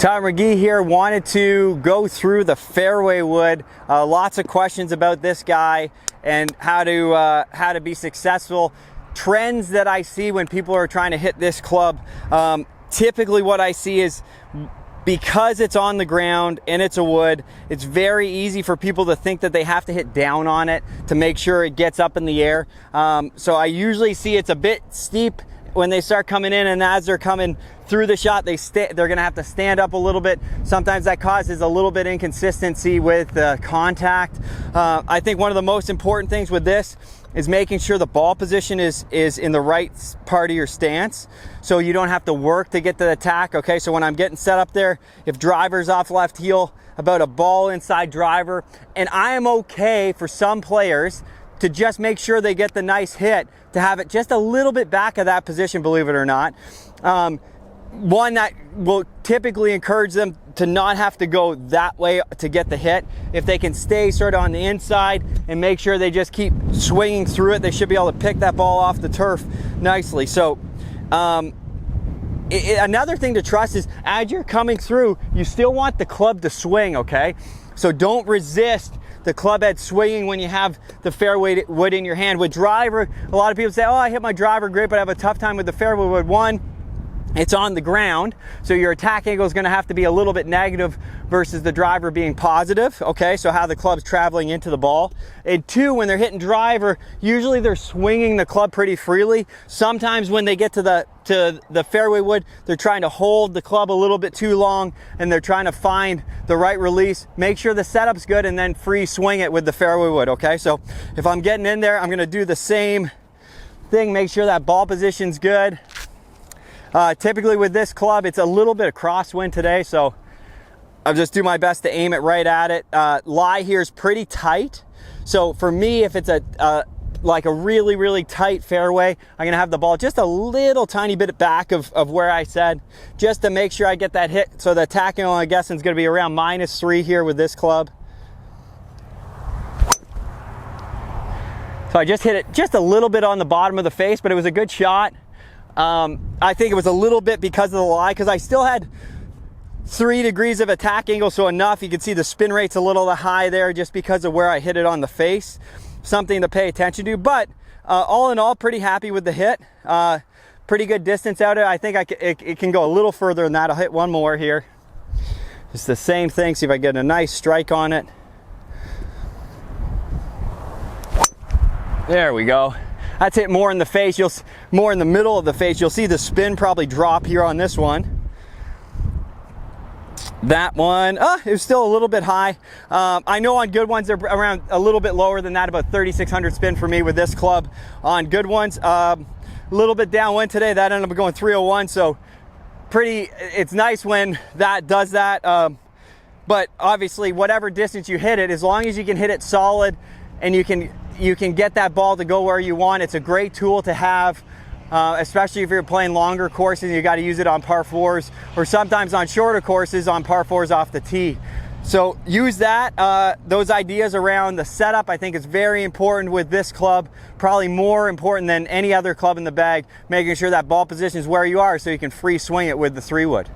Tyler McGee here. Wanted to go through the fairway wood. Lots of questions about this guy and how to be successful. Trends that I see when people are trying to hit this club. Typically what I see is, because it's on the ground and it's a wood, it's very easy for people to think that they have to hit down on it to make sure it gets up in the air. So I usually see it's a bit steep when they start coming in, and as they're coming through the shot, they're gonna have to stand up a little bit. Sometimes that causes a little bit inconsistency with contact. I think one of the most important things with this is making sure the ball position is in the right part of your stance, so you don't have to work to get to the attack. Okay, so when I'm getting set up there, if driver's off left heel, about a ball inside driver, and I am okay for some players to just make sure they get the nice hit, to have it just a little bit back of that position, believe it or not. One that will typically encourage them to not have to go that way to get the hit. If they can stay sort of on the inside and make sure they just keep swinging through it, they should be able to pick that ball off the turf nicely. So another thing to trust is, as you're coming through, you still want the club to swing, okay? So don't resist the club head swinging when you have the fairway wood in your hand. With driver, a lot of people say, oh, I hit my driver great, but I have a tough time with the fairway wood. One, it's on the ground, so your attack angle is going to have to be a little bit negative versus the driver being positive, okay? So how the club's traveling into the ball. And two, when they're hitting driver, usually they're swinging the club pretty freely. Sometimes when they get to the fairway wood, they're trying to hold the club a little bit too long, and they're trying to find the right release. Make sure the setup's good, and then free swing it with the fairway wood, okay? So if I'm getting in there, I'm going to do the same thing. Make sure that ball position's good. Typically with this club, it's a little bit of crosswind today, so I'll just do my best to aim it right at it. Lie here is pretty tight, so for me, if it's like a really, really tight fairway, I'm gonna have the ball just a little tiny bit back of where I said, just to make sure I get that hit. So the attack angle, I'm guessing, is gonna be around -3 here with this club. So I just hit it just a little bit on the bottom of the face, but it was a good shot. I think it was a little bit because of the lie, because I still had 3 degrees of attack angle, so enough. You can see the spin rate's a little high there just because of where I hit it on the face. Something to pay attention to, but all in all, pretty happy with the hit. Pretty good distance out of it. I think it can go a little further than that. I'll hit one more here. It's the same thing, see if I get a nice strike on it. There we go. That's hit more in the face, more in the middle of the face. You'll see the spin probably drop here on this one. That one, it was still a little bit high. I know on good ones, they're around a little bit lower than that, about 3,600 spin for me with this club. On good ones, a little bit downwind today, that ended up going 301, so it's nice when that does that. But obviously, whatever distance you hit it, as long as you can hit it solid and you can get that ball to go where you want, it's a great tool to have, especially if you're playing longer courses. You got to use it on par 4s, or sometimes on shorter courses on par 4s off the tee. So use that. Those ideas around the setup, I think, is very important with this club, probably more important than any other club in the bag, making sure that ball position is where you are so you can free swing it with the 3-wood.